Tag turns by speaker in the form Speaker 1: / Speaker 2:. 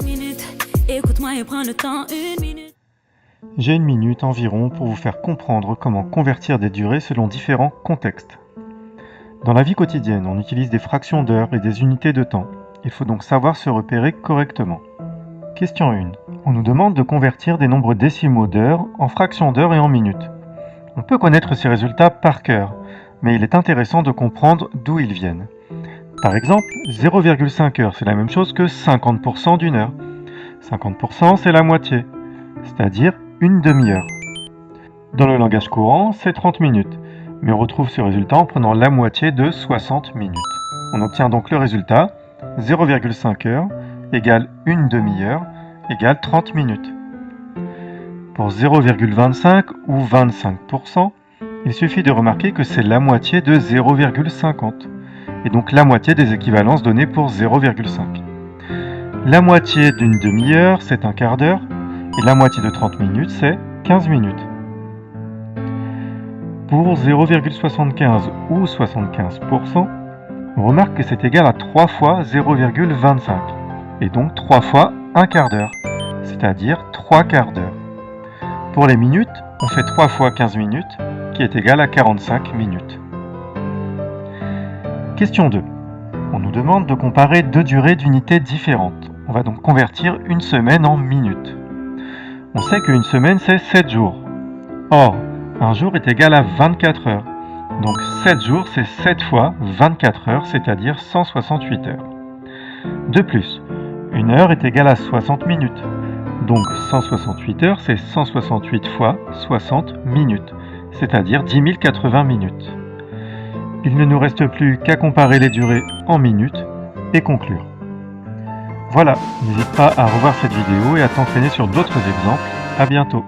Speaker 1: minute, écoute-moi et prends le temps, 1 minute.
Speaker 2: J'ai 1 minute environ pour vous faire comprendre comment convertir des durées selon différents contextes. Dans la vie quotidienne, on utilise des fractions d'heures et des unités de temps. Il faut donc savoir se repérer correctement. Question 1. On nous demande de convertir des nombres décimaux d'heures en fractions d'heures et en minutes. On peut connaître ces résultats par cœur, mais il est intéressant de comprendre d'où ils viennent. Par exemple, 0,5 heures, c'est la même chose que 50% d'une heure. 50%, c'est la moitié, c'est-à-dire une demi-heure. Dans le langage courant, c'est 30 minutes, mais on retrouve ce résultat en prenant la moitié de 60 minutes. On obtient donc le résultat 0,5 heures égale une demi-heure égale 30 minutes. Pour 0,25 ou 25%, il suffit de remarquer que c'est la moitié de 0,50, et donc la moitié des équivalences données pour 0,5. La moitié d'une demi-heure, c'est un quart d'heure, et la moitié de 30 minutes, c'est 15 minutes. Pour 0,75 ou 75%, on remarque que c'est égal à 3 fois 0,25, et donc 3 fois un quart d'heure, c'est-à-dire 3 quarts d'heure. Pour les minutes, on fait 3 fois 15 minutes, qui est égal à 45 minutes. Question 2. On nous demande de comparer deux durées d'unités différentes. On va donc convertir une semaine en minutes. On sait qu'une semaine, c'est 7 jours. Or, un jour est égal à 24 heures. Donc 7 jours, c'est 7 fois 24 heures, c'est-à-dire 168 heures. De plus, une heure est égale à 60 minutes. Donc 168 heures, c'est 168 fois 60 minutes, c'est-à-dire 10 080 minutes. Il ne nous reste plus qu'à comparer les durées en minutes et conclure. Voilà, n'hésite pas à revoir cette vidéo et à t'entraîner sur d'autres exemples. À bientôt.